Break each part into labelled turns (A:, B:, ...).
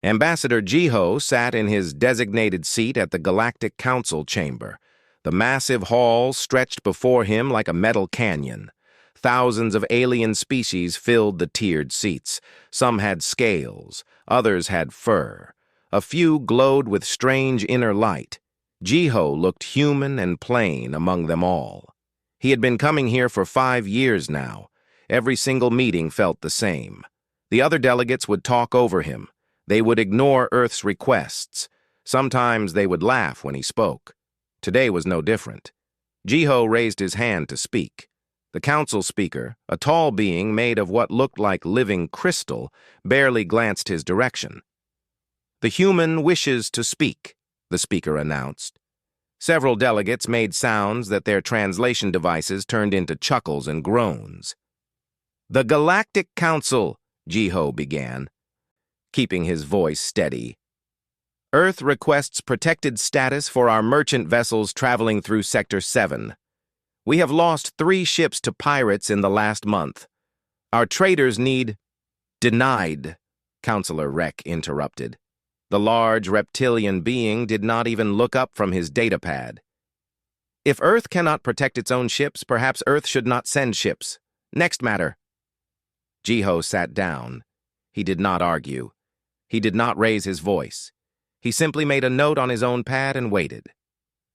A: Ambassador Jiho sat in his designated seat at the Galactic Council chamber. The massive hall stretched before him like a metal canyon. Thousands of alien species filled the tiered seats. Some had scales, others had fur. A few glowed with strange inner light. Jiho looked human and plain among them all. He had been coming here for 5 years now. Every single meeting felt the same. The other delegates would talk over him. They would ignore Earth's requests. Sometimes they would laugh when he spoke. Today was no different. Jiho raised his hand to speak. The council speaker, a tall being made of what looked like living crystal, barely glanced his direction. "The human wishes to speak," the speaker announced. Several delegates made sounds that their translation devices turned into chuckles and groans. "The Galactic Council," Jiho began, keeping his voice steady. "Earth requests protected status for our merchant vessels traveling through Sector 7. We have lost 3 ships to pirates in the last month. Our traders need—" "Denied," Counselor Rek interrupted. The large reptilian being did not even look up from his datapad. "If Earth cannot protect its own ships, perhaps Earth should not send ships. Next matter." Jiho sat down. He did not argue. He did not raise his voice. He simply made a note on his own pad and waited.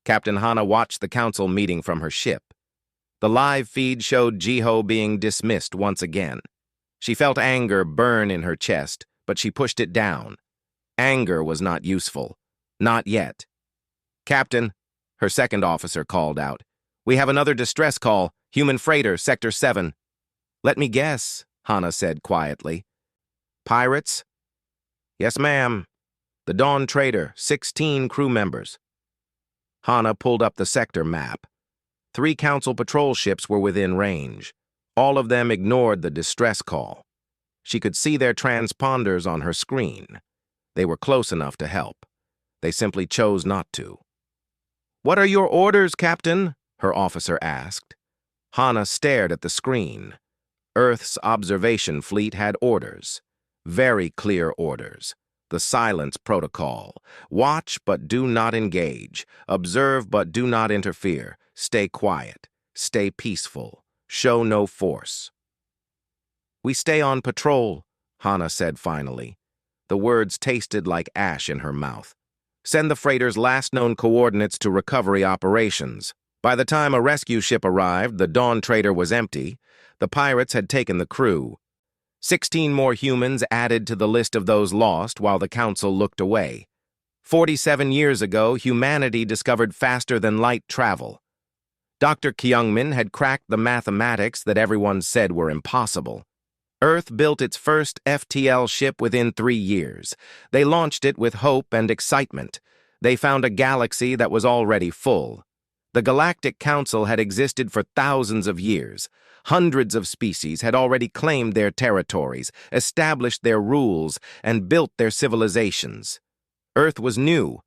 A: Captain Hana watched the council meeting from her ship. The live feed showed Jiho being dismissed once again. She felt anger burn in her chest, but she pushed it down. Anger was not useful. Not yet. "Captain," her second officer called out, "we have another distress call. Human freighter, Sector 7. "Let me guess," Hana said quietly. "Pirates?" "Yes, ma'am. The Dawn Trader, 16 crew members." Hana pulled up the sector map. 3 council patrol ships were within range. All of them ignored the distress call. She could see their transponders on her screen. They were close enough to help. They simply chose not to. "What are your orders, Captain?" her officer asked. Hana stared at the screen. Earth's observation fleet had orders. Very clear orders. The silence protocol. Watch but do not engage. Observe but do not interfere. Stay quiet. Stay peaceful. Show no force. "We stay on patrol," Hana said finally. The words tasted like ash in her mouth. "Send the freighter's last known coordinates to recovery operations." By the time a rescue ship arrived, the Dawn Trader was empty. The pirates had taken the crew. 16 more humans added to the list of those lost while the council looked away. 47 years ago, humanity discovered faster-than-light travel. Dr. Kyungmin had cracked the mathematics that everyone said were impossible. Earth built its first FTL ship within 3 years. They launched it with hope and excitement. They found a galaxy that was already full. The Galactic Council had existed for thousands of years. Hundreds of species had already claimed their territories, established their rules, and built their civilizations. Earth was new.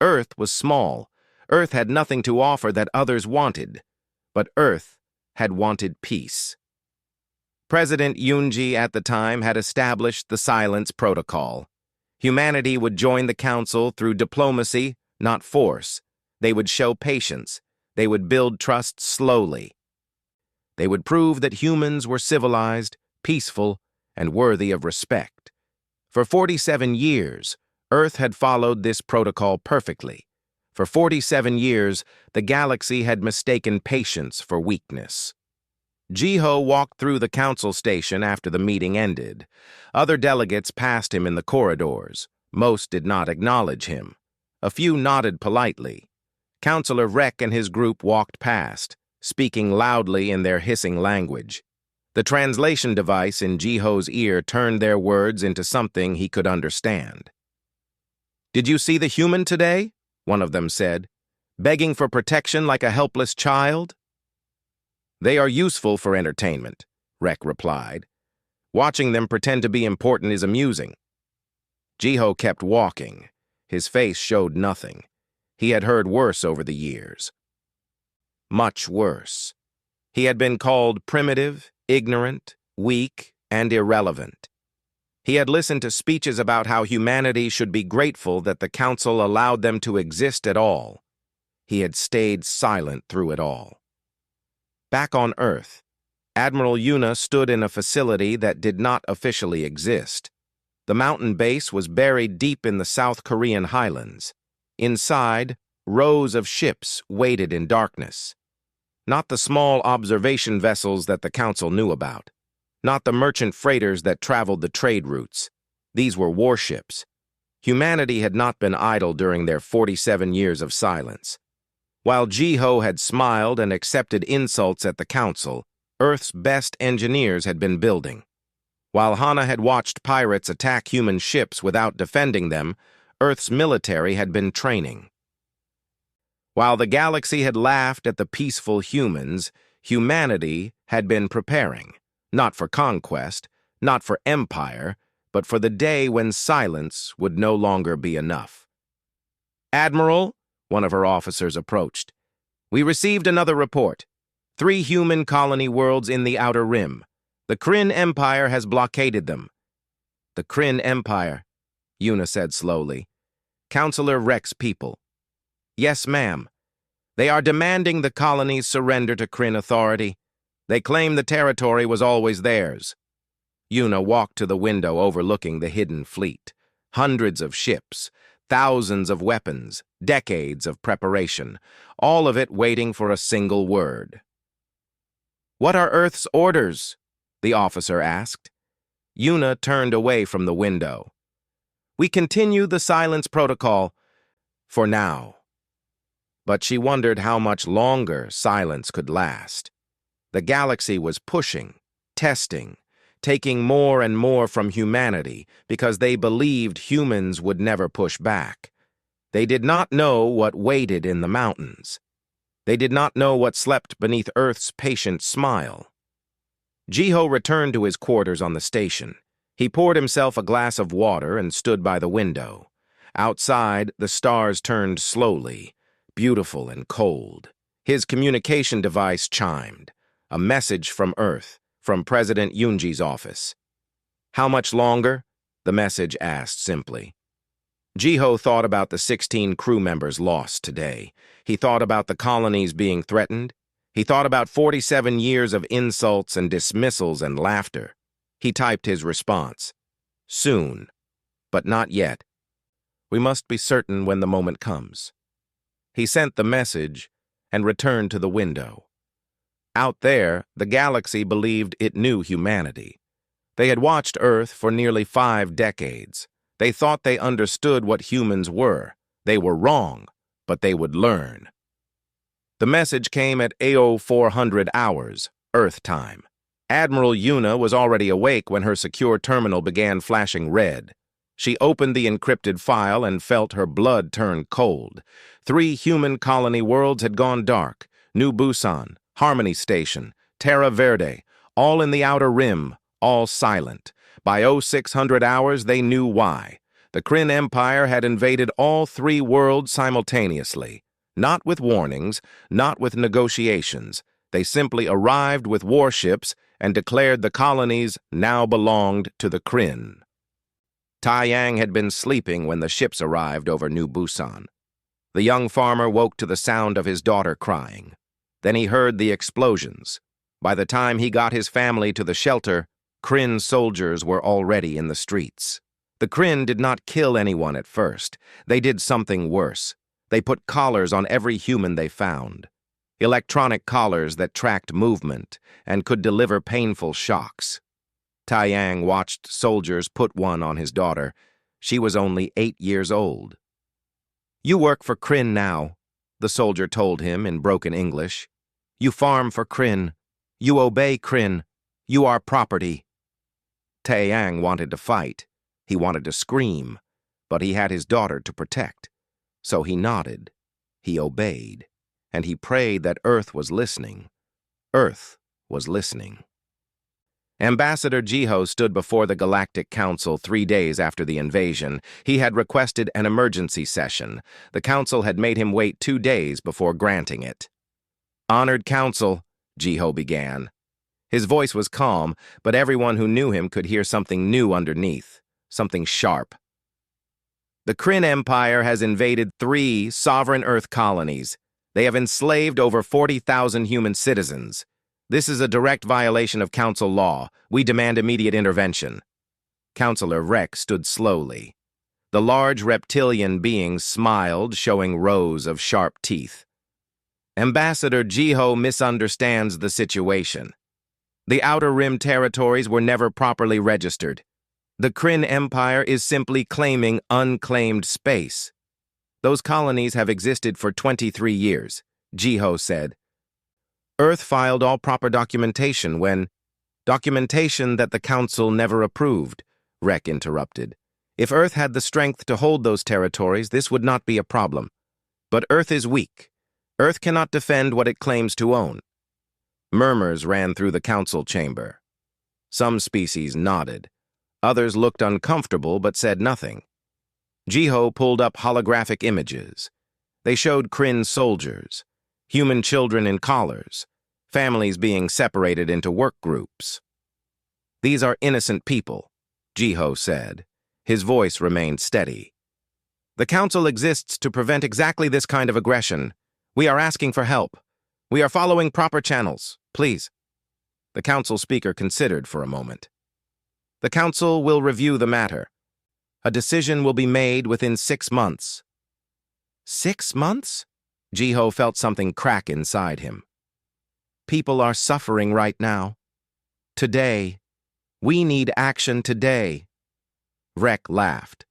A: Earth was small. Earth had nothing to offer that others wanted. But Earth had wanted peace. President Yoonji at the time had established the Silence Protocol. Humanity would join the Council through diplomacy, not force. They would show patience. They would build trust slowly. They would prove that humans were civilized, peaceful, and worthy of respect. For 47 years, Earth had followed this protocol perfectly. For 47 years, the galaxy had mistaken patience for weakness. Jiho walked through the council station after the meeting ended. Other delegates passed him in the corridors. Most did not acknowledge him. A few nodded politely. Counselor Rek and his group walked past, speaking loudly in their hissing language. The translation device in Jiho's ear turned their words into something he could understand. "Did you see the human today?" one of them said. "Begging for protection like a helpless child?" "They are useful for entertainment," Rek replied. "Watching them pretend to be important is amusing." Jiho kept walking. His face showed nothing. He had heard worse over the years. Much worse. He had been called primitive, ignorant, weak, and irrelevant. He had listened to speeches about how humanity should be grateful that the Council allowed them to exist at all. He had stayed silent through it all. Back on Earth, Admiral Yuna stood in a facility that did not officially exist. The mountain base was buried deep in the South Korean highlands. Inside, rows of ships waited in darkness. Not the small observation vessels that the Council knew about. Not the merchant freighters that traveled the trade routes. These were warships. Humanity had not been idle during their 47 years of silence. While Jiho had smiled and accepted insults at the Council, Earth's best engineers had been building. While Hana had watched pirates attack human ships without defending them, Earth's military had been training. While the galaxy had laughed at the peaceful humans, humanity had been preparing, not for conquest, not for empire, but for the day when silence would no longer be enough. "Admiral," one of her officers approached, "we received another report. 3 human colony worlds in the Outer Rim. The Kryn Empire has blockaded them." "The Kryn Empire," Yuna said slowly. "Counselor Rex people." "Yes, ma'am. They are demanding the colonies surrender to Kryn authority. They claim the territory was always theirs." Yuna walked to the window overlooking the hidden fleet. Hundreds of ships, thousands of weapons, decades of preparation, all of it waiting for a single word. "What are Earth's orders?" the officer asked. Yuna turned away from the window. "We continue the silence protocol, for now." But she wondered how much longer silence could last. The galaxy was pushing, testing, taking more and more from humanity because they believed humans would never push back. They did not know what waited in the mountains. They did not know what slept beneath Earth's patient smile. Jiho returned to his quarters on the station. He poured himself a glass of water and stood by the window. Outside, the stars turned slowly, beautiful and cold. His communication device chimed. A message from Earth, from President Yoonji's office. "How much longer?" the message asked simply. Jiho thought about the 16 crew members lost today. He thought about the colonies being threatened. He thought about 47 years of insults and dismissals and laughter. He typed his response. "Soon, but not yet. We must be certain when the moment comes." He sent the message and returned to the window. Out there, the galaxy believed it knew humanity. They had watched Earth for nearly 5 decades. They thought they understood what humans were. They were wrong, but they would learn. The message came at AO 400 hours, Earth time. Admiral Yuna was already awake when her secure terminal began flashing red. She opened the encrypted file and felt her blood turn cold. 3 human colony worlds had gone dark. New Busan, Harmony Station, Terra Verde, all in the Outer Rim, all silent. By 0600 hours, they knew why. The Kryn Empire had invaded all 3 worlds simultaneously. Not with warnings, not with negotiations. They simply arrived with warships and declared the colonies now belonged to the Kryn. Taiyang had been sleeping when the ships arrived over New Busan. The young farmer woke to the sound of his daughter crying. Then he heard the explosions. By the time he got his family to the shelter, Kryn soldiers were already in the streets. The Kryn did not kill anyone at first. They did something worse. They put collars on every human they found. Electronic collars that tracked movement and could deliver painful shocks. Taiyang watched soldiers put one on his daughter. She was only 8 years old. "You work for Kryn now," the soldier told him in broken English. "You farm for Kryn. You obey Kryn. You are property." Taiyang wanted to fight. He wanted to scream, but he had his daughter to protect. So he nodded, he obeyed, and he prayed that Earth was listening. Earth was listening. Ambassador Jiho stood before the Galactic Council 3 days after the invasion. He had requested an emergency session. The Council had made him wait 2 days before granting it. "Honored Council," Jiho began. His voice was calm, but everyone who knew him could hear something new underneath, something sharp. The Kryn Empire has invaded 3 sovereign Earth colonies. They have enslaved over 40,000 human citizens. This is a direct violation of Council law. We demand immediate intervention. Councillor Rex stood slowly. The large reptilian being smiled, showing rows of sharp teeth. Ambassador Jiho misunderstands the situation. The Outer Rim territories were never properly registered. The Kryn Empire is simply claiming unclaimed space. Those colonies have existed for 23 years, Jiho said. Earth filed all proper documentation when... Documentation that the Council never approved, Rek interrupted. If Earth had the strength to hold those territories, this would not be a problem. But Earth is weak. Earth cannot defend what it claims to own. Murmurs ran through the council chamber. Some species nodded. Others looked uncomfortable but said nothing. Jiho pulled up holographic images. They showed Kryn soldiers, human children in collars, families being separated into work groups. These are innocent people, Jiho said. His voice remained steady. The council exists to prevent exactly this kind of aggression. We are asking for help. We are following proper channels, please. The council speaker considered for a moment. The council will review the matter. A decision will be made within 6 months. 6 months? Jiho felt something crack inside him. People are suffering right now. Today. We need action today. Rek laughed.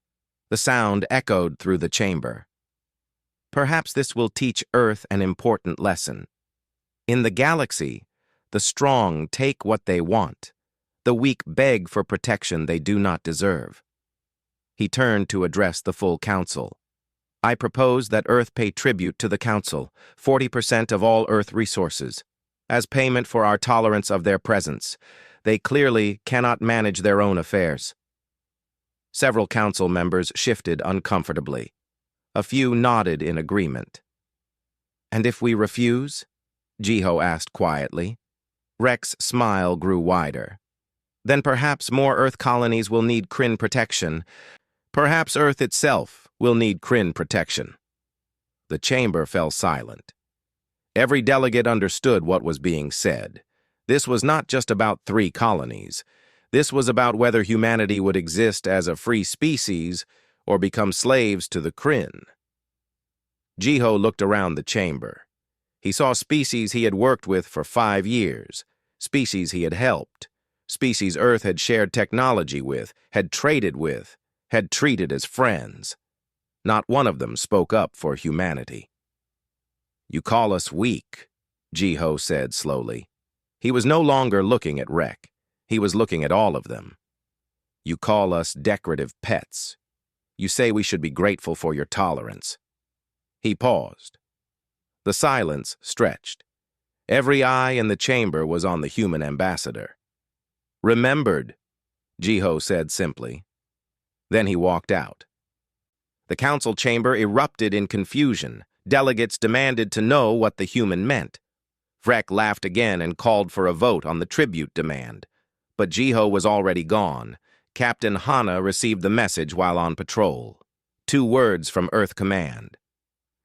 A: The sound echoed through the chamber. Perhaps this will teach Earth an important lesson. In the galaxy, the strong take what they want. The weak beg for protection they do not deserve. He turned to address the full council. I propose that Earth pay tribute to the council, 40% of all Earth resources, as payment for our tolerance of their presence. They clearly cannot manage their own affairs. Several council members shifted uncomfortably. A few nodded in agreement. And if we refuse? Jiho asked quietly. Rek's smile grew wider. Then perhaps more Earth colonies will need Kryn protection. Perhaps Earth itself will need Kryn protection. The chamber fell silent. Every delegate understood what was being said. This was not just about 3 colonies. This was about whether humanity would exist as a free species or become slaves to the Kryn. Jiho looked around the chamber. He saw species he had worked with for 5 years, species he had helped, species Earth had shared technology with, had traded with, had treated as friends. Not one of them spoke up for humanity. You call us weak, Jiho said slowly. He was no longer looking at Rek. He was looking at all of them. You call us decorative pets. You say we should be grateful for your tolerance. He paused. The silence stretched. Every eye in the chamber was on the human ambassador. Remembered, Jiho said simply. Then he walked out. The council chamber erupted in confusion. Delegates demanded to know what the human meant. Vrek laughed again and called for a vote on the tribute demand. But Jiho was already gone. Captain Hana received the message while on patrol. 2 words from Earth Command.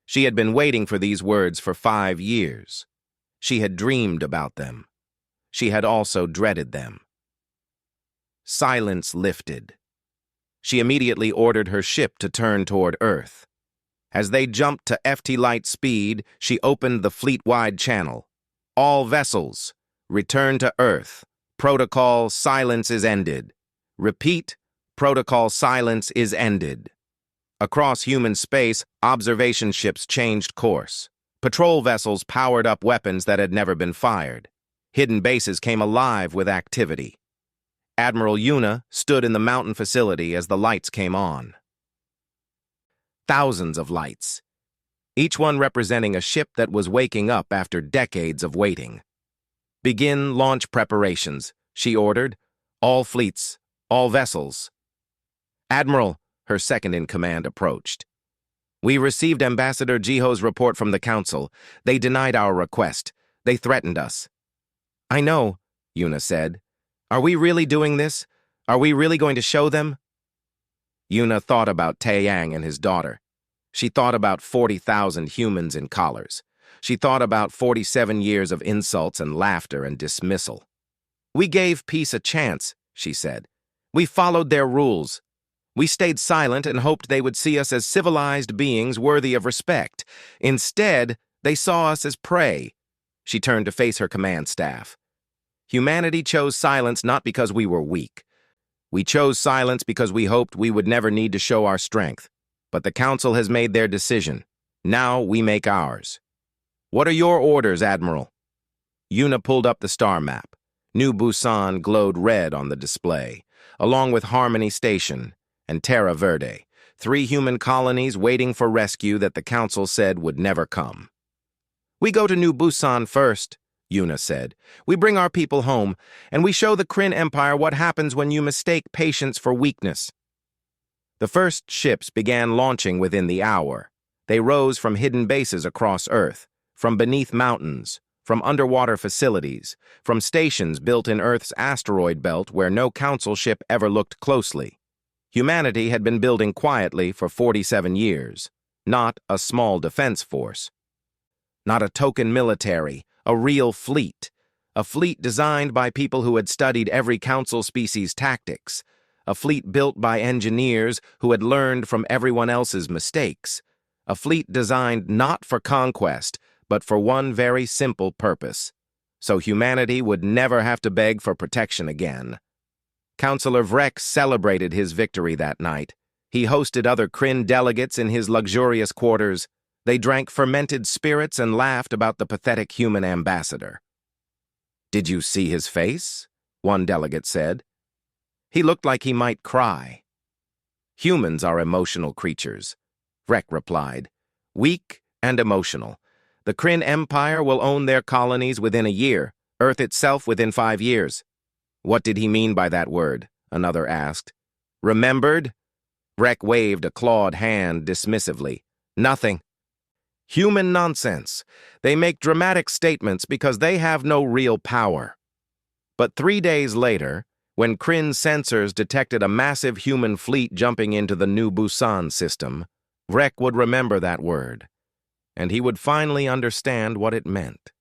A: She had been waiting for these words for 5 years. She had dreamed about them. She had also dreaded them. Silence lifted. She immediately ordered her ship to turn toward Earth. As they jumped to FT light speed, she opened the fleet-wide channel. All vessels, return to Earth. Protocol silence is ended. Repeat, protocol silence is ended. Across human space, observation ships changed course. Patrol vessels powered up weapons that had never been fired. Hidden bases came alive with activity. Admiral Yuna stood in the mountain facility as the lights came on. Thousands of lights, each one representing a ship that was waking up after decades of waiting. Begin launch preparations, she ordered. All fleets, all vessels. Admiral, her second-in-command approached. We received Ambassador Jiho's report from the Council. They denied our request. They threatened us. I know, Yuna said. Are we really doing this? Are we really going to show them? Yuna thought about Taeyang and his daughter. She thought about 40,000 humans in collars. She thought about 47 years of insults and laughter and dismissal. We gave peace a chance, she said. We followed their rules. We stayed silent and hoped they would see us as civilized beings worthy of respect. Instead, they saw us as prey. She turned to face her command staff. Humanity chose silence not because we were weak. We chose silence because we hoped we would never need to show our strength. But the Council has made their decision. Now we make ours. What are your orders, Admiral? Yuna pulled up the star map. New Busan glowed red on the display, along with Harmony Station and Terra Verde, 3 human colonies waiting for rescue that the Council said would never come. We go to New Busan first, Yuna said. We bring our people home, and we show the Kryn Empire what happens when you mistake patience for weakness. The first ships began launching within the hour. They rose from hidden bases across Earth, from beneath mountains, from underwater facilities, from stations built in Earth's asteroid belt where no Council ship ever looked closely. Humanity had been building quietly for 47 years, not a small defense force. Not a token military, a real fleet. A fleet designed by people who had studied every Council species' tactics. A fleet built by engineers who had learned from everyone else's mistakes. A fleet designed not for conquest, but for one very simple purpose. So humanity would never have to beg for protection again. Councillor Vrek celebrated his victory that night. He hosted other Kryn delegates in his luxurious quarters. They drank fermented spirits and laughed about the pathetic human ambassador. Did you see his face? One delegate said. He looked like he might cry. Humans are emotional creatures, Vrek replied. Weak and emotional. The Kryn Empire will own their colonies within a year, Earth itself within 5 years. What did he mean by that word? Another asked. Remembered? Vrek waved a clawed hand dismissively. Nothing. Human nonsense. They make dramatic statements because they have no real power. But 3 days later, when Kryn sensors detected a massive human fleet jumping into the New Busan system, Vrek would remember that word, and he would finally understand what it meant.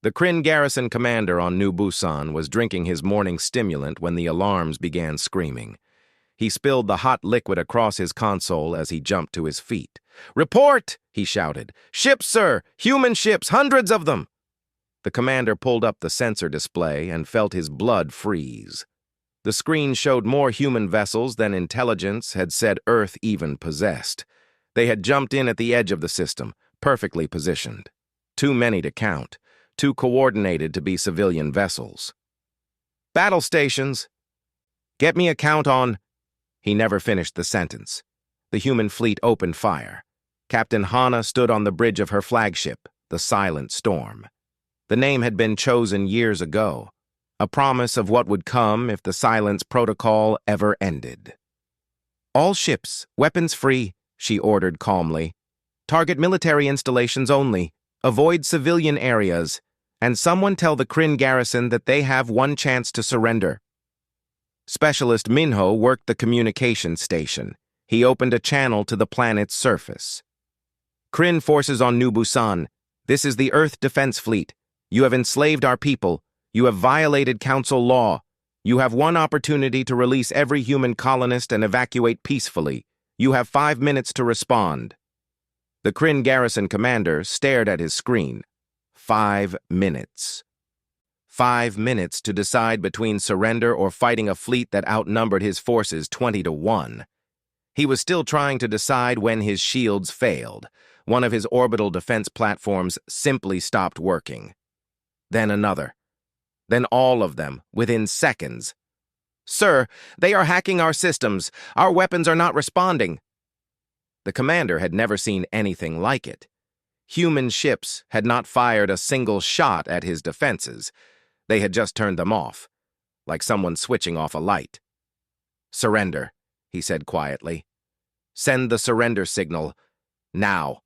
A: The Kryn garrison commander on New Busan was drinking his morning stimulant when the alarms began screaming. He spilled the hot liquid across his console as he jumped to his feet. Report! He shouted. Ships, sir! Human ships! Hundreds of them! The commander pulled up the sensor display and felt his blood freeze. The screen showed more human vessels than intelligence had said Earth even possessed. They had jumped in at the edge of the system, perfectly positioned. Too many to count, too coordinated to be civilian vessels. Battle stations! Get me a count on... He never finished the sentence. The human fleet opened fire. Captain Hana stood on the bridge of her flagship, the Silent Storm. The name had been chosen years ago, a promise of what would come if the silence protocol ever ended. All ships, weapons free, she ordered calmly. Target military installations only. Avoid civilian areas. And someone tell the Kryn garrison that they have one chance to surrender. Specialist Minho worked the communication station. He opened a channel to the planet's surface. Kryn forces on New Busan. This is the Earth Defense Fleet. You have enslaved our people. You have violated Council law. You have one opportunity to release every human colonist and evacuate peacefully. You have 5 minutes to respond. The Kryn garrison commander stared at his screen. 5 minutes. 5 minutes to decide between surrender or fighting a fleet that outnumbered his forces 20-1. He was still trying to decide when his shields failed. One of his orbital defense platforms simply stopped working. Then another. Then all of them, within seconds. Sir, they are hacking our systems. Our weapons are not responding. The commander had never seen anything like it. Human ships had not fired a single shot at his defenses. They had just turned them off, like someone switching off a light. Surrender, he said quietly. Send the surrender signal, now.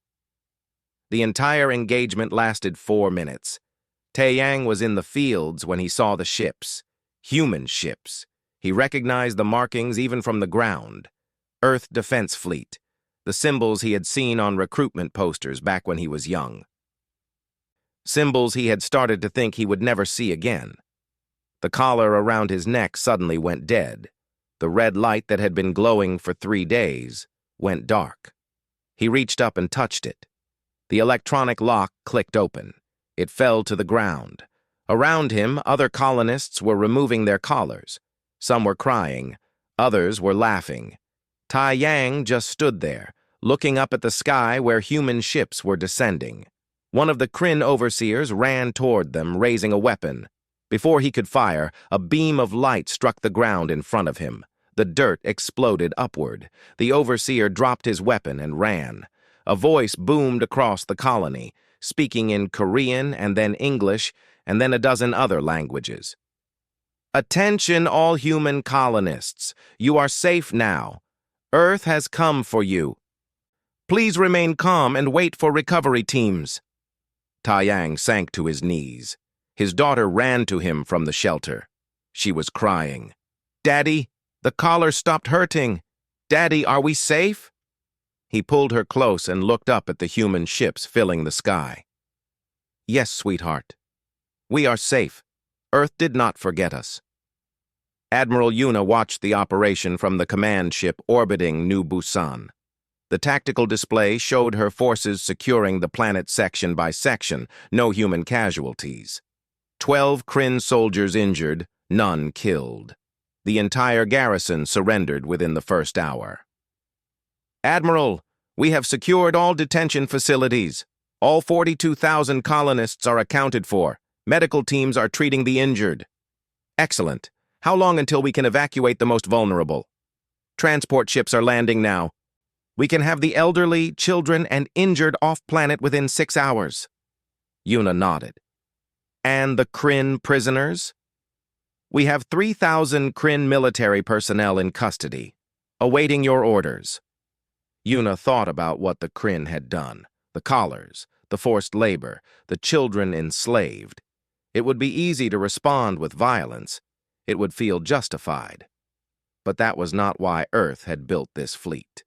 A: The entire engagement lasted 4 minutes. Taeyang was in the fields when he saw the ships. Human ships. He recognized the markings even from the ground. Earth Defense Fleet. The symbols he had seen on recruitment posters back when he was young. Symbols he had started to think he would never see again. The collar around his neck suddenly went dead. The red light that had been glowing for 3 days went dark. He reached up and touched it. The electronic lock clicked open. It fell to the ground. Around him, other colonists were removing their collars. Some were crying. Others were laughing. Taeyang just stood there, looking up at the sky where human ships were descending. One of the Kryn overseers ran toward them, raising a weapon. Before he could fire, a beam of light struck the ground in front of him. The dirt exploded upward. The overseer dropped his weapon and ran. A voice boomed across the colony, speaking in Korean and then English and then a dozen other languages. "Attention, all human colonists. You are safe now. Earth has come for you. Please remain calm and wait for recovery teams." Taeyang sank to his knees. His daughter ran to him from the shelter. She was crying. "Daddy, the collar stopped hurting. Daddy, are we safe?" He pulled her close and looked up at the human ships filling the sky. "Yes, sweetheart. We are safe. Earth did not forget us." Admiral Yuna watched the operation from the command ship orbiting New Busan. The tactical display showed her forces securing the planet section by section, no human casualties. 12 Kryn soldiers injured, none killed. The entire garrison surrendered within the first hour. "Admiral, we have secured all detention facilities. All 42,000 colonists are accounted for. Medical teams are treating the injured." "Excellent. How long until we can evacuate the most vulnerable?" "Transport ships are landing now. We can have the elderly, children, and injured off-planet within 6 hours." Yuna nodded. "And the Kryn prisoners?" "We have 3,000 Kryn military personnel in custody, awaiting your orders." Yuna thought about what the Kryn had done, the collars, the forced labor, the children enslaved. It would be easy to respond with violence. It would feel justified. But that was not why Earth had built this fleet.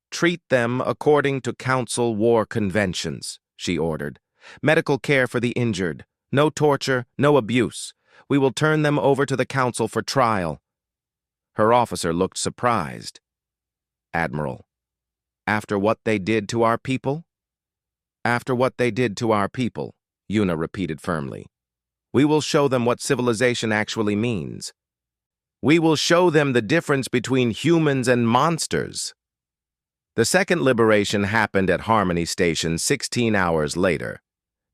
A: "Treat them according to Council war conventions," she ordered. "Medical care for the injured. No torture, no abuse. We will turn them over to the Council for trial." Her officer looked surprised. "Admiral, after what they did to our people?" "After what they did to our people," Yuna repeated firmly. "We will show them what civilization actually means. We will show them the difference between humans and monsters." The second liberation happened at Harmony Station 16 hours later.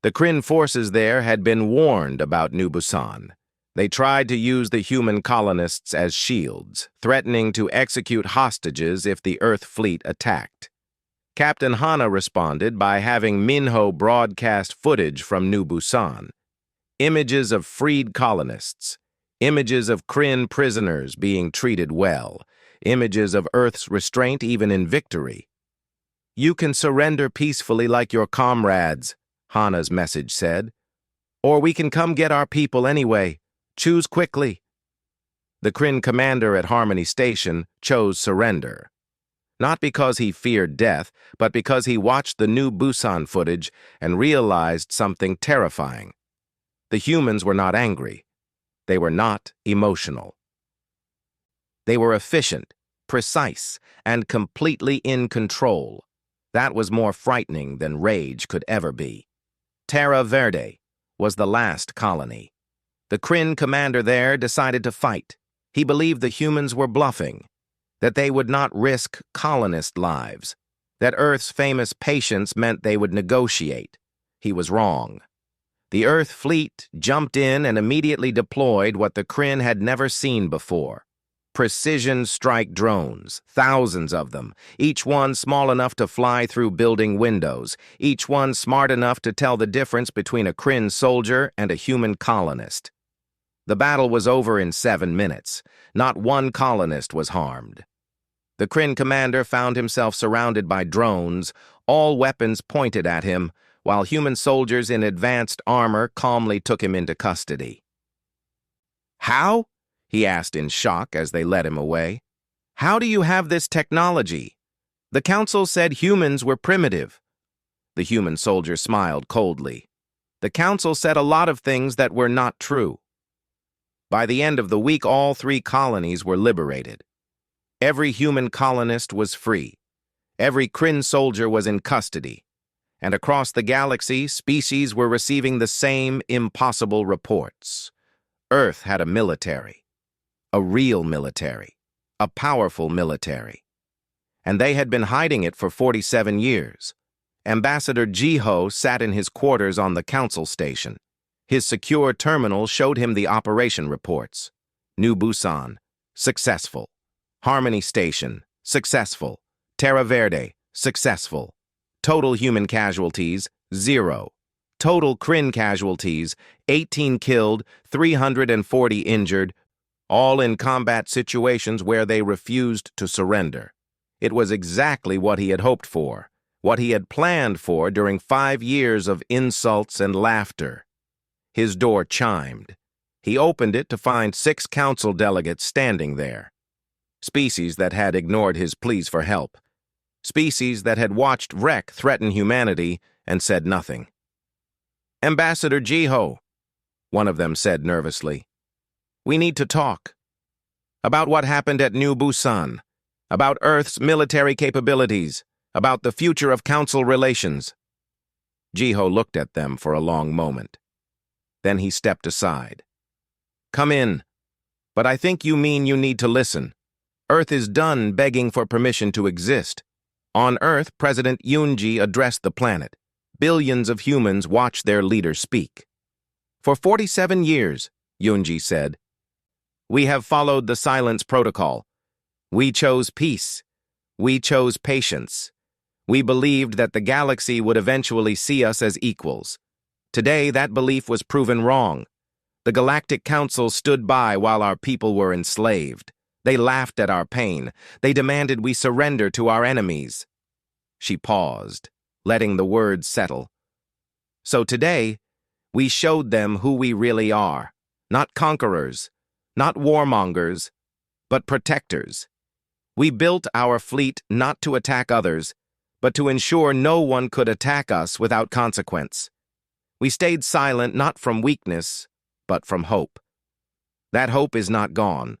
A: The Kryn forces there had been warned about New Busan. They tried to use the human colonists as shields, threatening to execute hostages if the Earth fleet attacked. Captain Hana responded by having Minho broadcast footage from New Busan. Images of freed colonists, images of Kryn prisoners being treated well, images of Earth's restraint even in victory. "You can surrender peacefully like your comrades," Hana's message said. "Or we can come get our people anyway. Choose quickly." The Kryn commander at Harmony Station chose surrender. Not because he feared death, but because he watched the New Busan footage and realized something terrifying. The humans were not angry. They were not emotional. They were efficient, precise, and completely in control. That was more frightening than rage could ever be. Terra Verde was the last colony. The Kryn commander there decided to fight. He believed the humans were bluffing, that they would not risk colonist lives, that Earth's famous patience meant they would negotiate. He was wrong. The Earth fleet jumped in and immediately deployed what the Kryn had never seen before. Precision strike drones, thousands of them, each one small enough to fly through building windows, each one smart enough to tell the difference between a Kryn soldier and a human colonist. The battle was over in 7 minutes. Not one colonist was harmed. The Kryn commander found himself surrounded by drones, all weapons pointed at him, while human soldiers in advanced armor calmly took him into custody. "How?" he asked in shock as they led him away. "How do you have this technology? The council said humans were primitive." The human soldier smiled coldly. "The council said a lot of things that were not true." By the end of the week, all 3 colonies were liberated. Every human colonist was free. Every Kryn soldier was in custody. And across the galaxy, species were receiving the same impossible reports. Earth had a military. A real military. A powerful military. And they had been hiding it for 47 years. Ambassador Jiho sat in his quarters on the council station. His secure terminal showed him the operation reports. New Busan, successful. Harmony Station, successful. Terra Verde, successful. Total human casualties, 0. Total Kryn casualties, 18 killed, 340 injured, all in combat situations where they refused to surrender. It was exactly what he had hoped for, what he had planned for during 5 years of insults and laughter. His door chimed. He opened it to find 6 council delegates standing there. Species that had ignored his pleas for help. Species that had watched wreck threaten humanity and said nothing. "Ambassador Jiho," one of them said nervously, "we need to talk. About what happened at New Busan. About Earth's military capabilities. About the future of council relations." Jiho looked at them for a long moment. Then he stepped aside. "Come in. But I think you mean you need to listen. Earth is done begging for permission to exist. On Earth, President Yoonji addressed the planet. Billions of humans watched their leader speak. For 47 years, Yoonji said, we have followed the silence protocol. We chose peace. We chose patience. We believed that the galaxy would eventually see us as equals. Today, that belief was proven wrong. The Galactic Council stood by while our people were enslaved. They laughed at our pain. They demanded we surrender to our enemies." She paused, letting the words settle. "So today, we showed them who we really are. Not conquerors, not warmongers, but protectors. We built our fleet not to attack others, but to ensure no one could attack us without consequence. We stayed silent not from weakness, but from hope. That hope is not gone,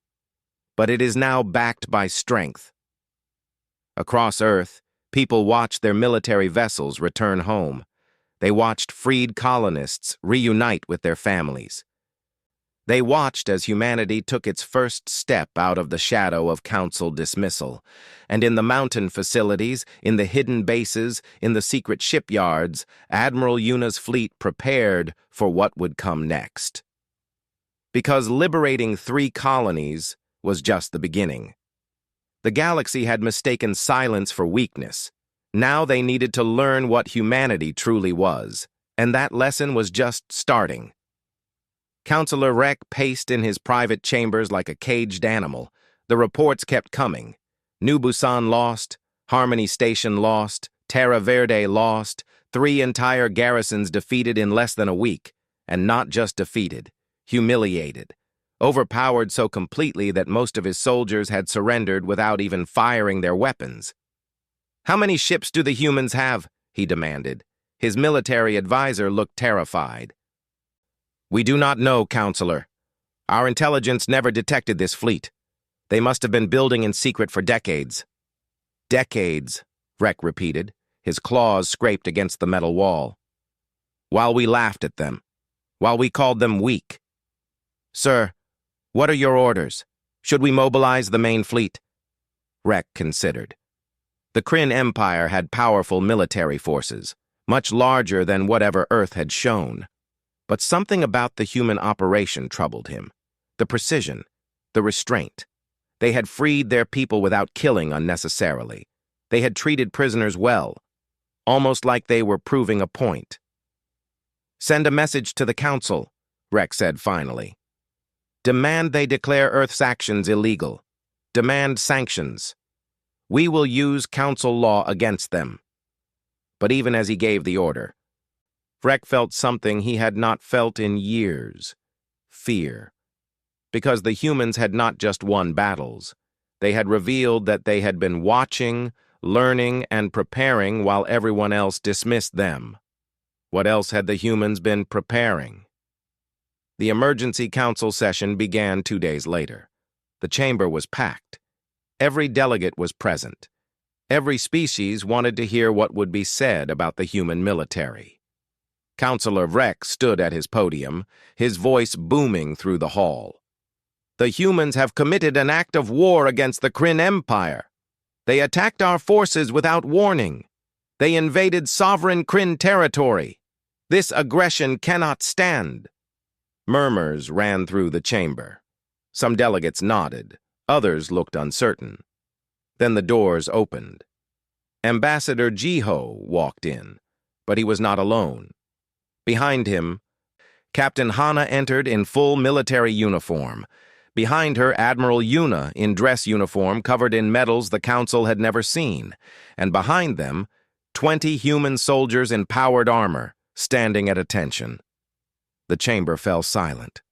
A: but it is now backed by strength." Across Earth, people watched their military vessels return home. They watched freed colonists reunite with their families. They watched as humanity took its first step out of the shadow of council dismissal, and in the mountain facilities, in the hidden bases, in the secret shipyards, Admiral Yuna's fleet prepared for what would come next. Because liberating 3 colonies was just the beginning. The galaxy had mistaken silence for weakness. Now they needed to learn what humanity truly was, and that lesson was just starting. Counselor Rek paced in his private chambers like a caged animal. The reports kept coming. New Busan lost, Harmony Station lost, Terra Verde lost, 3 entire garrisons defeated in less than a week, and not just defeated, humiliated. Overpowered so completely that most of his soldiers had surrendered without even firing their weapons. "How many ships do the humans have?" he demanded. His military advisor looked terrified. "We do not know, Counselor. Our intelligence never detected this fleet. They must have been building in secret for decades." "Decades," Rek repeated, his claws scraped against the metal wall. "While we laughed at them. While we called them weak. Sir, what are your orders? Should we mobilize the main fleet?" Rek considered. The Kryn Empire had powerful military forces, much larger than whatever Earth had shown. But something about the human operation troubled him. The precision, the restraint. They had freed their people without killing unnecessarily. They had treated prisoners well, almost like they were proving a point. "Send a message to the Council," Rek said finally. "Demand they declare Earth's actions illegal. Demand sanctions. We will use Council law against them." But even as he gave the order, Vrek felt something he had not felt in years: fear. Because the humans had not just won battles. They had revealed that they had been watching, learning, and preparing while everyone else dismissed them. What else had the humans been preparing? The emergency council session began 2 days later. The chamber was packed. Every delegate was present. Every species wanted to hear what would be said about the human military. Counselor Vrek stood at his podium, his voice booming through the hall. The humans have committed an act of war against the Kryn Empire. They attacked our forces without warning. They invaded sovereign Kryn territory. This aggression cannot stand. Murmurs ran through the chamber. Some delegates nodded. Others looked uncertain. Then the doors opened. Ambassador Jiho walked in, but he was not alone. Behind him, Captain Hana entered in full military uniform. Behind her, Admiral Yuna in dress uniform covered in medals the Council had never seen, and behind them, 20 human soldiers in powered armor, standing at attention. The chamber fell silent.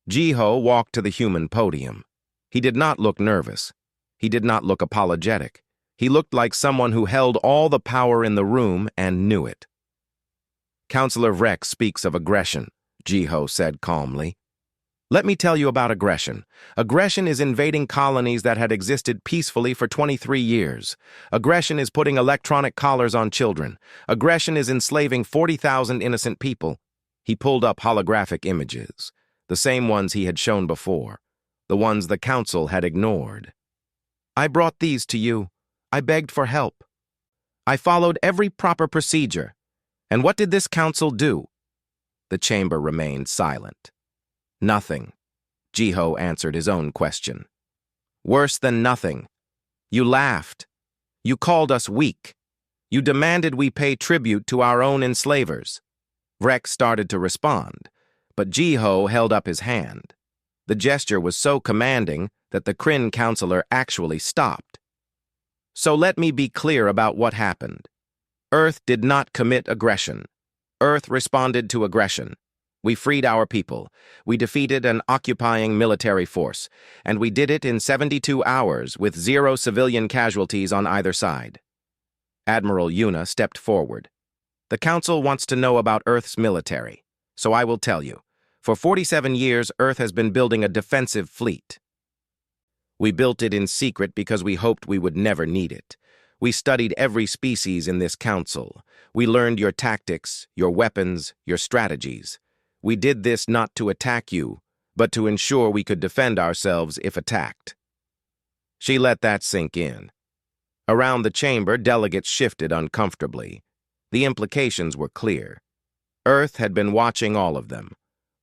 A: Jiho walked to the human podium. He did not look nervous. He did not look apologetic. He looked like someone who held all the power in the room and knew it. Counselor Vrek speaks of aggression, Jiho said calmly. Let me tell you about aggression. Aggression is invading colonies that had existed peacefully for 23 years. Aggression is putting electronic collars on children. Aggression is enslaving 40,000 innocent people. He pulled up holographic images, the same ones he had shown before, the ones the Council had ignored. I brought these to you. I begged for help. I followed every proper procedure. And what did this Council do? The chamber remained silent. Nothing. Jiho answered his own question. Worse than nothing. You laughed. You called us weak. You demanded we pay tribute to our own enslavers. Vrek started to respond, but Jiho held up his hand. The gesture was so commanding that the Kryn counselor actually stopped. So let me be clear about what happened. Earth did not commit aggression. Earth responded to aggression. We freed our people. We defeated an occupying military force, and we did it in 72 hours with 0 civilian casualties on either side. Admiral Yuna stepped forward. The Council wants to know about Earth's military, so I will tell you. For 47 years, Earth has been building a defensive fleet. We built it in secret because we hoped we would never need it. We studied every species in this council. We learned your tactics, your weapons, your strategies. We did this not to attack you, but to ensure we could defend ourselves if attacked. She let that sink in. Around the chamber, delegates shifted uncomfortably. The implications were clear. Earth had been watching all of them,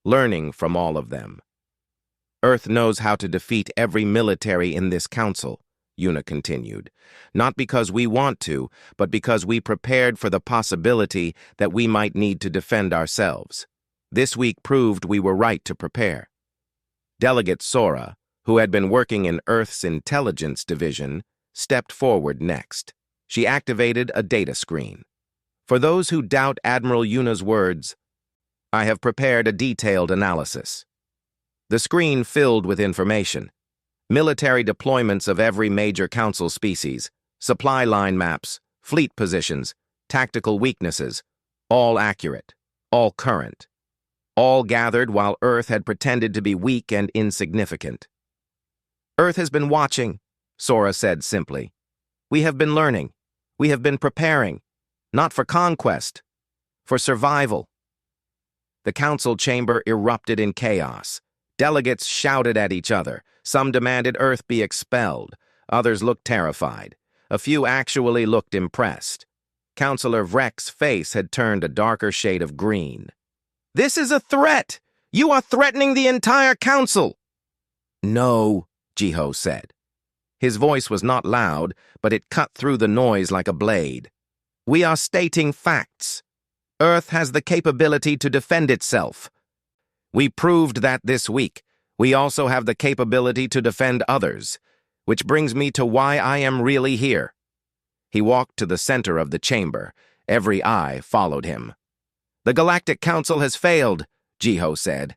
A: learning from all of them. Earth knows how to defeat every military in this council, Yuna continued, not because we want to, but because we prepared for the possibility that we might need to defend ourselves. This week proved we were right to prepare. Delegate Sora, who had been working in Earth's intelligence division, stepped forward next. She activated a data screen. For those who doubt Admiral Yuna's words, I have prepared a detailed analysis. The screen filled with information. Military deployments of every major council species, supply line maps, fleet positions, tactical weaknesses, all accurate, all current. All gathered while Earth had pretended to be weak and insignificant. Earth has been watching, Sora said simply. We have been learning. We have been preparing. Not for conquest, for survival. The council chamber erupted in chaos. Delegates shouted at each other. Some demanded Earth be expelled. Others looked terrified. A few actually looked impressed. Counselor Vrek's face had turned a darker shade of green. This is a threat! You are threatening the entire council! No, Jiho said. His voice was not loud, but it cut through the noise like a blade. We are stating facts. Earth has the capability to defend itself. We proved that this week. We also have the capability to defend others, which brings me to why I am really here. He walked to the center of the chamber. Every eye followed him. The Galactic Council has failed, Jiho said.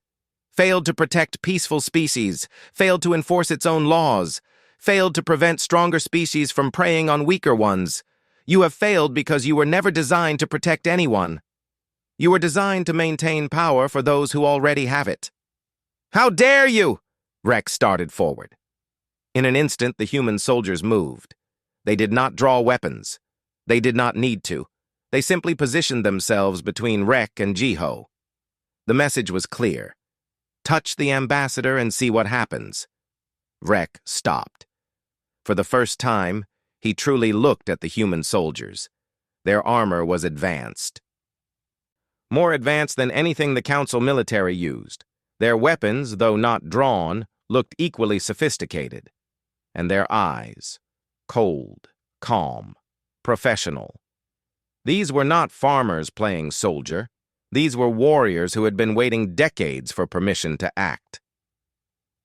A: Failed to protect peaceful species, failed to enforce its own laws, failed to prevent stronger species from preying on weaker ones. You have failed because you were never designed to protect anyone. You were designed to maintain power for those who already have it. How dare you! Rex started forward. In an instant, the human soldiers moved. They did not draw weapons. They did not need to. They simply positioned themselves between Rex and Jiho. The message was clear. Touch the ambassador and see what happens. Rex stopped. For the first time, he truly looked at the human soldiers. Their armor was advanced. More advanced than anything the Council military used. Their weapons, though not drawn, looked equally sophisticated. And their eyes, cold, calm, professional. These were not farmers playing soldier. These were warriors who had been waiting decades for permission to act.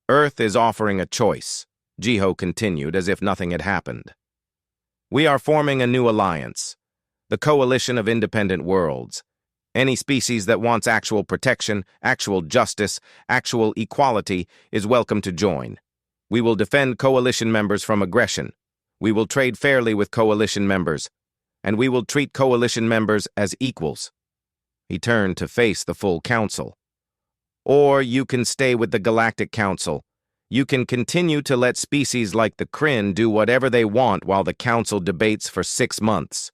A: Earth is offering a choice, Jiho continued as if nothing had happened. We are forming a new alliance, the Coalition of Independent Worlds. Any species that wants actual protection, actual justice, actual equality is welcome to join. We will defend Coalition members from aggression. We will trade fairly with Coalition members. And we will treat Coalition members as equals. He turned to face the full Council. Or you can stay with the Galactic Council. You can continue to let species like the Kryn do whatever they want while the Council debates for 6 months.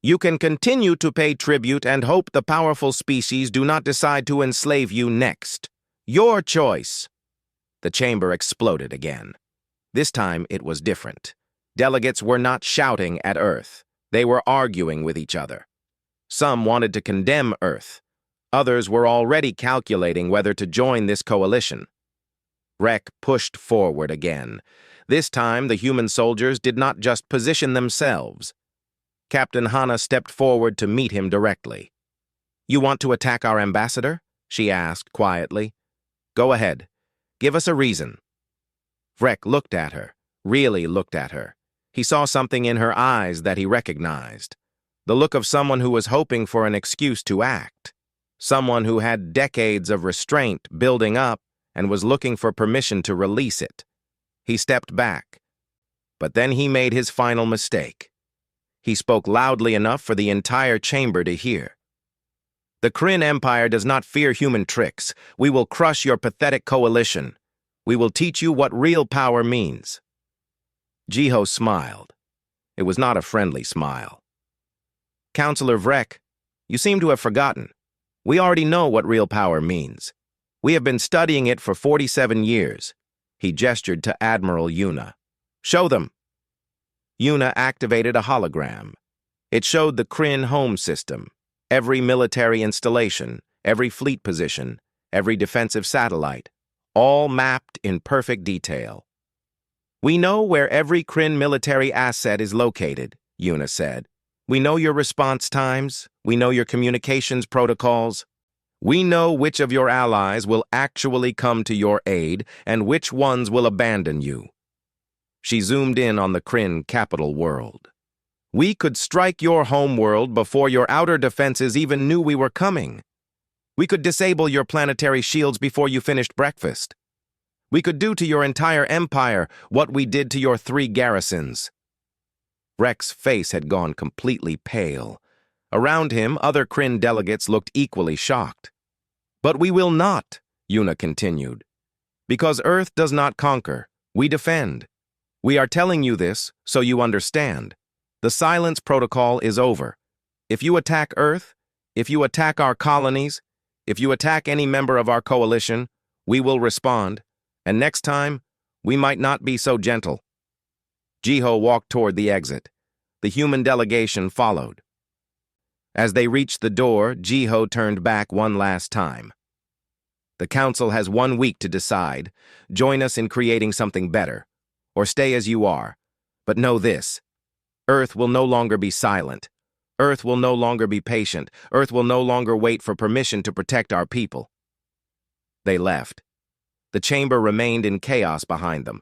A: You can continue to pay tribute and hope the powerful species do not decide to enslave you next. Your choice. The chamber exploded again. This time it was different. Delegates were not shouting at Earth. They were arguing with each other. Some wanted to condemn Earth. Others were already calculating whether to join this coalition. Rex pushed forward again. This time, the human soldiers did not just position themselves. Captain Hana stepped forward to meet him directly. You want to attack our ambassador? She asked quietly. Go ahead. Give us a reason. Rex looked at her, really looked at her. He saw something in her eyes that he recognized. The look of someone who was hoping for an excuse to act. Someone who had decades of restraint building up and was looking for permission to release it. He stepped back. But then he made his final mistake. He spoke loudly enough for the entire chamber to hear. The Kryn Empire does not fear human tricks. We will crush your pathetic coalition. We will teach you what real power means. Jiho smiled. It was not a friendly smile. Counselor Vrek, you seem to have forgotten. We already know what real power means. We have been studying it for 47 years. He gestured to Admiral Yuna. Show them. Yuna activated a hologram. It showed the Kryn home system, every military installation, every fleet position, every defensive satellite, all mapped in perfect detail. We know where every Kryn military asset is located, Yuna said. We know your response times. We know your communications protocols. We know which of your allies will actually come to your aid and which ones will abandon you. She zoomed in on the Kryn capital world. We could strike your home world before your outer defenses even knew we were coming. We could disable your planetary shields before you finished breakfast. We could do to your entire empire what we did to your 3 garrisons. Rex's face had gone completely pale. Around him, other Kryn delegates looked equally shocked. But we will not, Yuna continued. Because Earth does not conquer, we defend. We are telling you this so you understand. The silence protocol is over. If you attack Earth, if you attack our colonies, if you attack any member of our coalition, we will respond, and next time, we might not be so gentle. Jiho walked toward the exit. The human delegation followed. As they reached the door, Jiho turned back one last time. The Council has 1 week to decide. Join us in creating something better, or stay as you are. But know this. Earth will no longer be silent. Earth will no longer be patient. Earth will no longer wait for permission to protect our people. They left. The chamber remained in chaos behind them.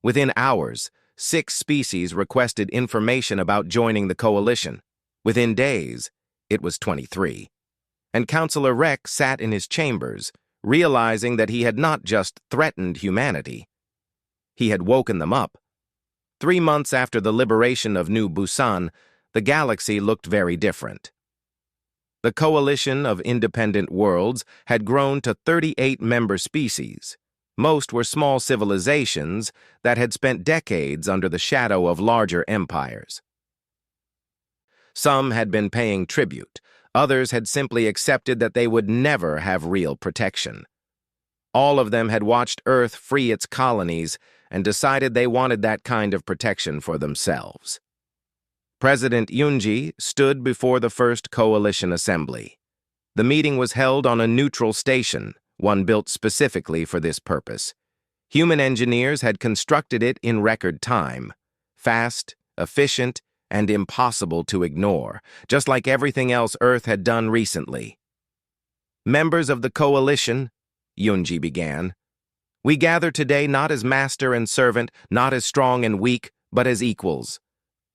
A: Within hours, 6 species requested information about joining the coalition. Within days, it was 23. and Counselor Rex sat in his chambers, realizing that he had not just threatened humanity. He had woken them up. 3 months after the liberation of New Busan, the galaxy looked very different. The coalition of independent worlds had grown to 38 member species. Most were small civilizations that had spent decades under the shadow of larger empires. Some had been paying tribute. Others had simply accepted that they would never have real protection. All of them had watched Earth free its colonies and decided they wanted that kind of protection for themselves. President Yoonji stood before the first coalition assembly. The meeting was held on a neutral station, one built specifically for this purpose. Human engineers had constructed it in record time. Fast, efficient, and impossible to ignore, just like everything else Earth had done recently. Members of the coalition, Yoonji began, we gather today not as master and servant, not as strong and weak, but as equals.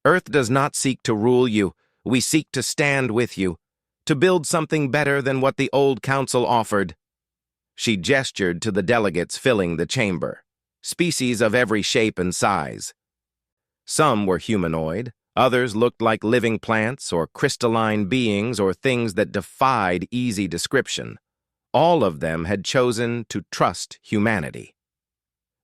A: Earth does not seek to rule you. We seek to stand with you, to build something better than what the old council offered. She gestured to the delegates filling the chamber, species of every shape and size. Some were humanoid, others looked like living plants or crystalline beings or things that defied easy description. All of them had chosen to trust humanity.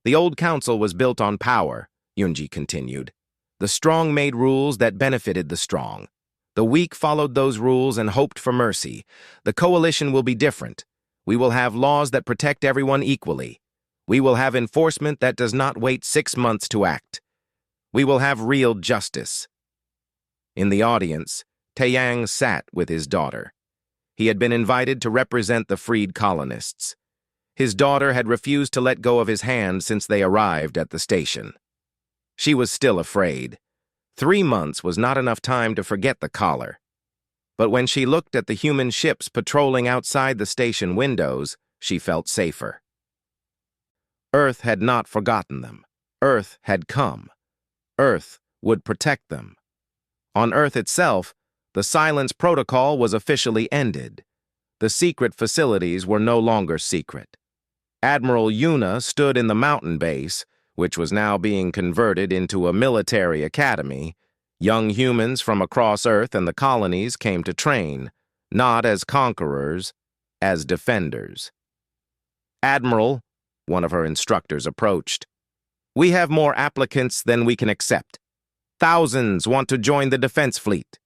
A: The old council was built on power, Yoonji continued. The strong made rules that benefited the strong. The weak followed those rules and hoped for mercy. The coalition will be different. We will have laws that protect everyone equally. We will have enforcement that does not wait 6 months to act. We will have real justice. In the audience, Taeyang sat with his daughter. He had been invited to represent the freed colonists. His daughter had refused to let go of his hand since they arrived at the station. She was still afraid. 3 months was not enough time to forget the collar. But when she looked at the human ships patrolling outside the station windows, she felt safer. Earth had not forgotten them. Earth had come. Earth would protect them. On Earth itself, the silence protocol was officially ended. The secret facilities were no longer secret. Admiral Yuna stood in the mountain base, which was now being converted into a military academy. Young humans from across Earth and the colonies came to train, not as conquerors, as defenders. Admiral, one of her instructors approached. We have more applicants than we can accept. Thousands want to join the defense fleet.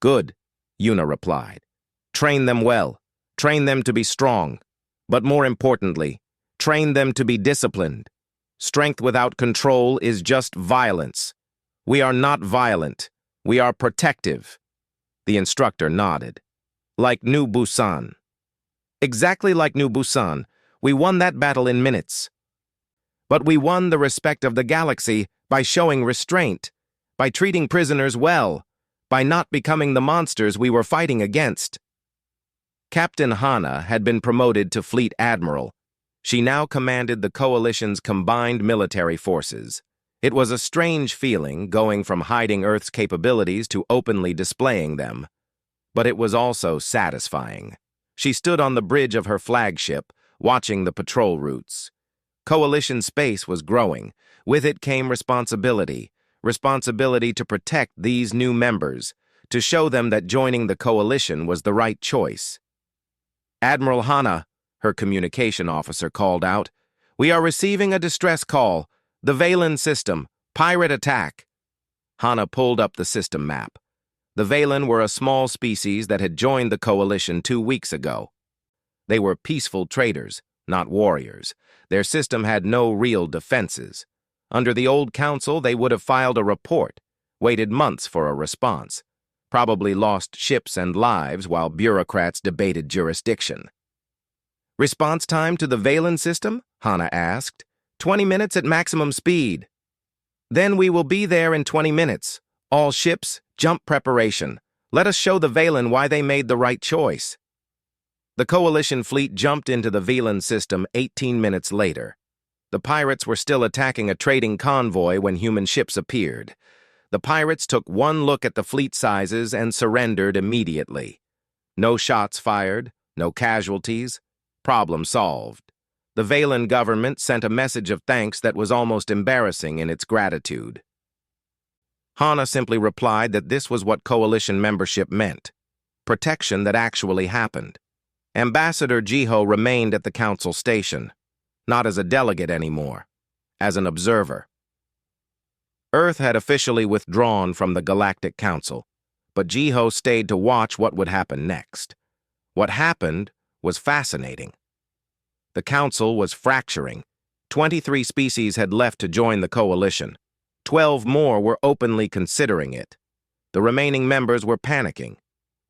A: Good, Yuna replied. Train them well. Train them to be strong. But more importantly, train them to be disciplined. Strength without control is just violence. We are not violent. We are protective. The instructor nodded. Like New Busan. Exactly like New Busan. We won that battle in minutes. But we won the respect of the galaxy by showing restraint, by treating prisoners well, by not becoming the monsters we were fighting against. Captain Hana had been promoted to Fleet Admiral. She now commanded the coalition's combined military forces. It was a strange feeling going from hiding Earth's capabilities to openly displaying them. But it was also satisfying. She stood on the bridge of her flagship, watching the patrol routes. Coalition space was growing. With it came responsibility. Responsibility to protect these new members, to show them that joining the coalition was the right choice. Admiral Hana, her communication officer called out, we are receiving a distress call. The Valen system. Pirate attack. Hana pulled up the system map. The Valen were a small species that had joined the coalition 2 weeks ago. They were peaceful traders, not warriors. Their system had no real defenses. Under the old council, they would have filed a report, waited months for a response, probably lost ships and lives while bureaucrats debated jurisdiction. Response time to the Valen system? Hana asked. 20 minutes at maximum speed. Then we will be there in 20 minutes. All ships, jump preparation. Let us show the Valen why they made the right choice. The coalition fleet jumped into the Valen system 18 minutes later. The pirates were still attacking a trading convoy when human ships appeared. The pirates took one look at the fleet sizes and surrendered immediately. No shots fired, no casualties. Problem solved. The Valen government sent a message of thanks that was almost embarrassing in its gratitude. Hana simply replied that this was what coalition membership meant. Protection that actually happened. Ambassador Jiho remained at the council station, not as a delegate anymore, as an observer. Earth had officially withdrawn from the Galactic Council, but Jiho stayed to watch what would happen next. What happened was fascinating. The council was fracturing. 23 species had left to join the coalition. 12 more were openly considering it. The remaining members were panicking.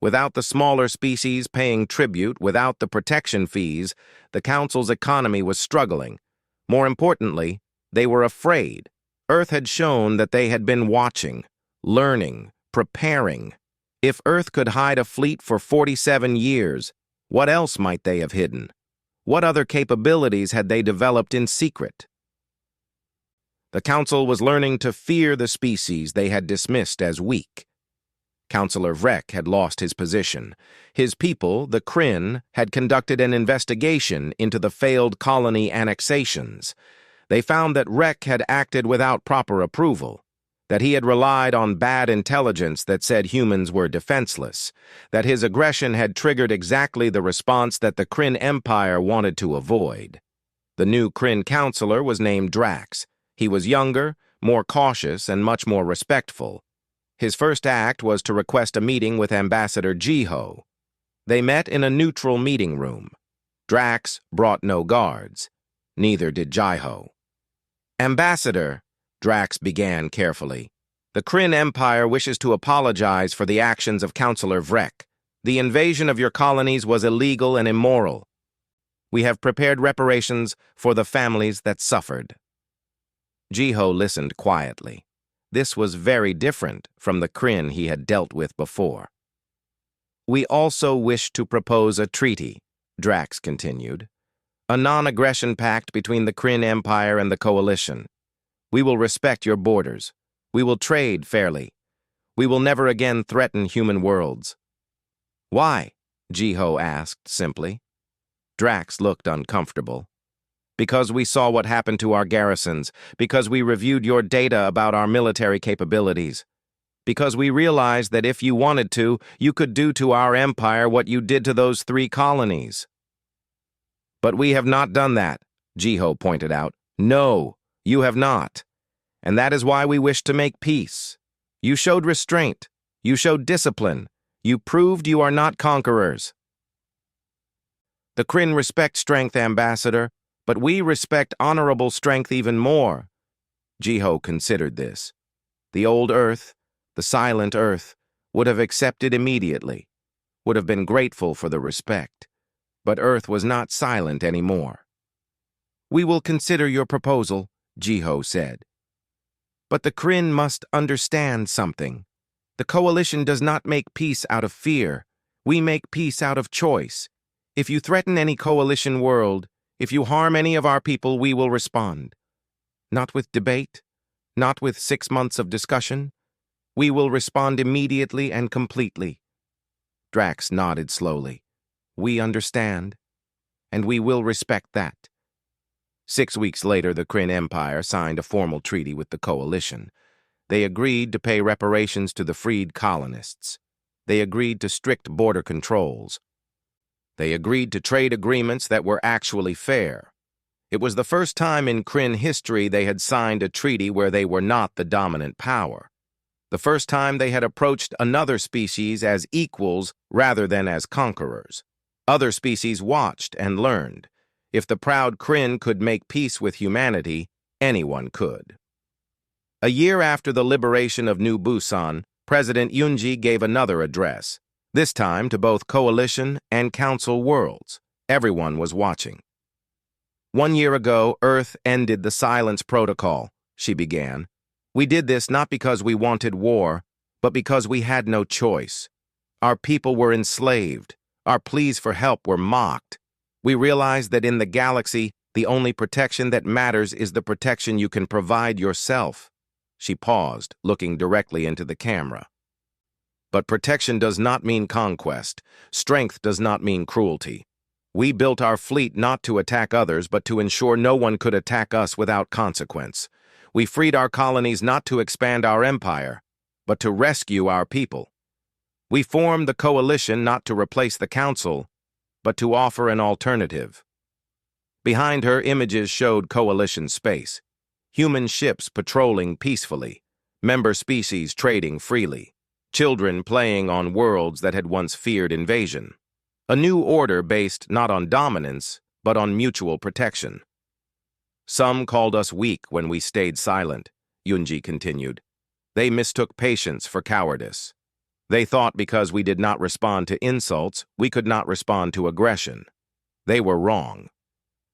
A: Without the smaller species paying tribute, without the protection fees, the council's economy was struggling. More importantly, they were afraid. Earth had shown that they had been watching, learning, preparing. If Earth could hide a fleet for 47 years, what else might they have hidden? What other capabilities had they developed in secret? The council was learning to fear the species they had dismissed as weak. Councillor Vrek had lost his position. His people, the Kryn, had conducted an investigation into the failed colony annexations. They found that Vrek had acted without proper approval, that he had relied on bad intelligence that said humans were defenseless, that his aggression had triggered exactly the response that the Kryn Empire wanted to avoid. The new Kryn councillor was named Drax. He was younger, more cautious, and much more respectful. His first act was to request a meeting with Ambassador Jiho. They met in a neutral meeting room. Drax brought no guards. Neither did Jiho. "Ambassador," Drax began carefully, "the Kryn Empire wishes to apologize for the actions of Councillor Vrek. The invasion of your colonies was illegal and immoral. We have prepared reparations for the families that suffered." Jiho listened quietly. This was very different from the Kryn he had dealt with before. "We also wish to propose a treaty," Drax continued. "A non-aggression pact between the Kryn Empire and the Coalition. We will respect your borders. We will trade fairly. We will never again threaten human worlds." "Why?" Jiho asked simply. Drax looked uncomfortable. "Because we saw what happened to our garrisons, because we reviewed your data about our military capabilities, because we realized that if you wanted to, you could do to our empire what you did to those 3 colonies." "But we have not done that," Jiho pointed out. "No, you have not. And that is why we wish to make peace. You showed restraint. You showed discipline. You proved you are not conquerors." "The Kryn respect strength, Ambassador, but we respect honorable strength even more." Jiho considered this. The old Earth, the silent Earth, would have accepted immediately, would have been grateful for the respect. But Earth was not silent anymore. "We will consider your proposal," Jiho said. "But the Kryn must understand something. The Coalition does not make peace out of fear. We make peace out of choice. If you threaten any Coalition world, if you harm any of our people, we will respond. Not with debate, not with 6 months of discussion. We will respond immediately and completely." Drax nodded slowly. "We understand, and we will respect that." 6 weeks later, the Kryn Empire signed a formal treaty with the Coalition. They agreed to pay reparations to the freed colonists. They agreed to strict border controls. They agreed to trade agreements that were actually fair. It was the first time in Kryn history they had signed a treaty where they were not the dominant power. The first time they had approached another species as equals rather than as conquerors. Other species watched and learned. If the proud Kryn could make peace with humanity, anyone could. A year after the liberation of New Busan, President Yunji gave another address, this time to both Coalition and Council worlds. Everyone was watching. "1 year ago, Earth ended the Silence Protocol," she began. "We did this not because we wanted war, but because we had no choice. Our people were enslaved. Our pleas for help were mocked. We realized that in the galaxy, the only protection that matters is the protection you can provide yourself." She paused, looking directly into the camera. But protection does not mean conquest. Strength does not mean cruelty. We built our fleet not to attack others, but to ensure no one could attack us without consequence. We freed our colonies not to expand our empire, but to rescue our people. We formed the coalition not to replace the council, but to offer an alternative. Behind her, images showed coalition space. Human ships patrolling peacefully, member species trading freely, children playing on worlds that had once feared invasion. A new order based not on dominance, but on mutual protection. Some called us weak when we stayed silent, Yunji continued. They mistook patience for cowardice. They thought because we did not respond to insults, we could not respond to aggression. They were wrong.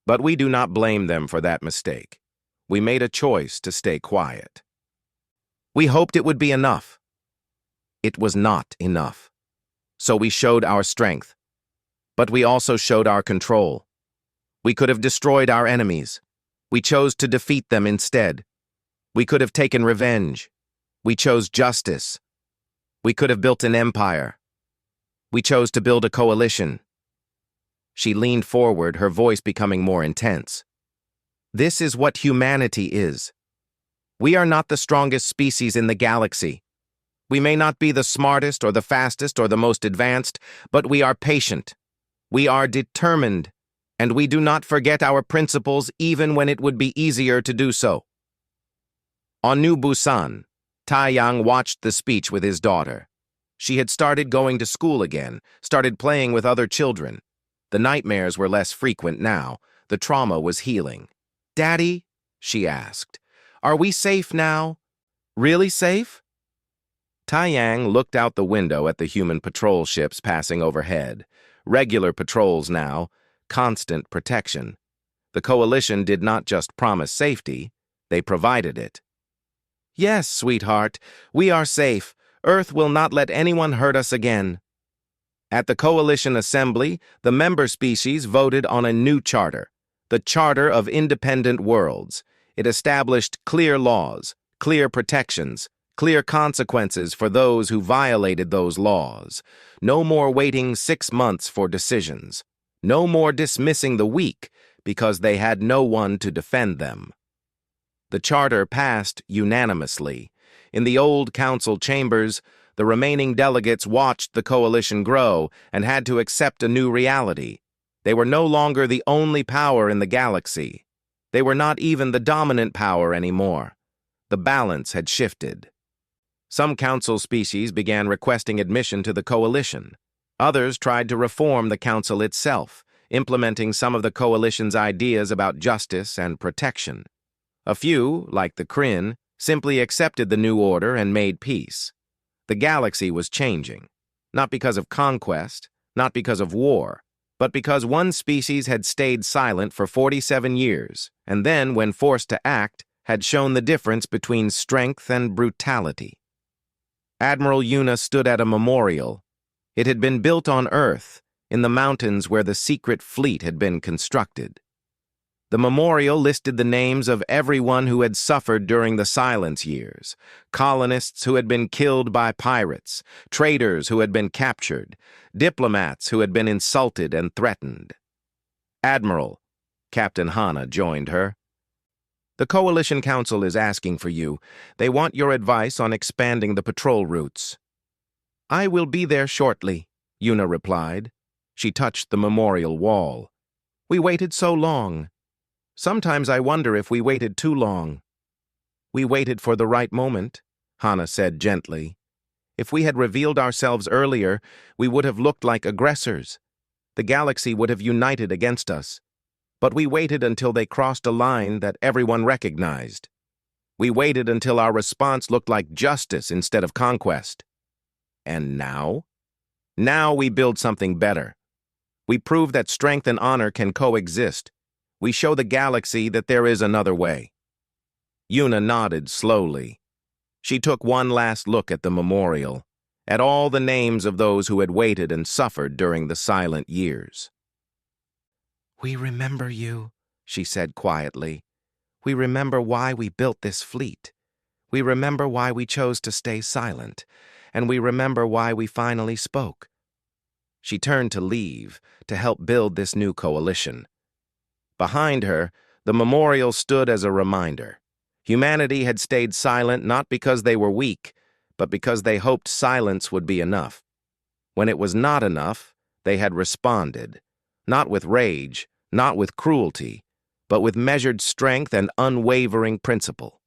A: But we do not blame them for that mistake. We made a choice to stay quiet. We hoped it would be enough. It was not enough. So we showed our strength. But we also showed our control. We could have destroyed our enemies. We chose to defeat them instead. We could have taken revenge. We chose justice. We could have built an empire. We chose to build a coalition. She leaned forward, her voice becoming more intense. This is what humanity is. We are not the strongest species in the galaxy. We may not be the smartest or the fastest or the most advanced, but we are patient. We are determined, and we do not forget our principles even when it would be easier to do so. On New Busan, Taiyang watched the speech with his daughter. She had started going to school again, started playing with other children. The nightmares were less frequent now. The trauma was healing. "Daddy," she asked, "are we safe now? Really safe?" Taiyang looked out the window at the human patrol ships passing overhead. Regular patrols now, constant protection. The coalition did not just promise safety, they provided it. "Yes, sweetheart, we are safe. Earth will not let anyone hurt us again." At the coalition assembly, the member species voted on a new charter, the Charter of Independent Worlds. It established clear laws, clear protections, clear consequences for those who violated those laws. No more waiting 6 months for decisions. No more dismissing the weak because they had no one to defend them. The charter passed unanimously. In the old council chambers, the remaining delegates watched the coalition grow and had to accept a new reality. They were no longer the only power in the galaxy. They were not even the dominant power anymore. The balance had shifted. Some council species began requesting admission to the coalition. Others tried to reform the council itself, implementing some of the coalition's ideas about justice and protection. A few, like the Kryn, simply accepted the new order and made peace. The galaxy was changing, not because of conquest, not because of war, but because one species had stayed silent for 47 years, and then, when forced to act, had shown the difference between strength and brutality. Admiral Yuna stood at a memorial. It had been built on Earth, in the mountains where the secret fleet had been constructed. The memorial listed the names of everyone who had suffered during the silence years, colonists who had been killed by pirates, traders who had been captured, diplomats who had been insulted and threatened. "Admiral," Captain Hana joined her. "The Coalition Council is asking for you. They want your advice on expanding the patrol routes." "I will be there shortly," Yuna replied. She touched the memorial wall. "We waited so long. Sometimes I wonder if we waited too long." "We waited for the right moment," Hana said gently. "If we had revealed ourselves earlier, we would have looked like aggressors. The galaxy would have united against us. But we waited until they crossed a line that everyone recognized. We waited until our response looked like justice instead of conquest. And now? Now we build something better. We prove that strength and honor can coexist. We show the galaxy that there is another way." Yuna nodded slowly. She took one last look at the memorial, at all the names of those who had waited and suffered during the silent years. "We remember you," she said quietly. "We remember why we built this fleet. We remember why we chose to stay silent. and we remember why we finally spoke. She turned to leave, to help build this new coalition. Behind her, the memorial stood as a reminder. Humanity had stayed silent not because they were weak, but because they hoped silence would be enough. When it was not enough, they had responded, not with rage, not with cruelty, but with measured strength and unwavering principle.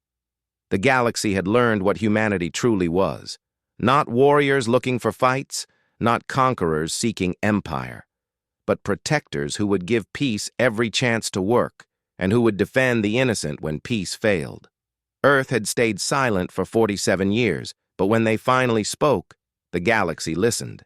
A: The galaxy had learned what humanity truly was. Not warriors looking for fights, not conquerors seeking empire, but protectors who would give peace every chance to work, and who would defend the innocent when peace failed. Earth had stayed silent for 47 years, but when they finally spoke, the galaxy listened.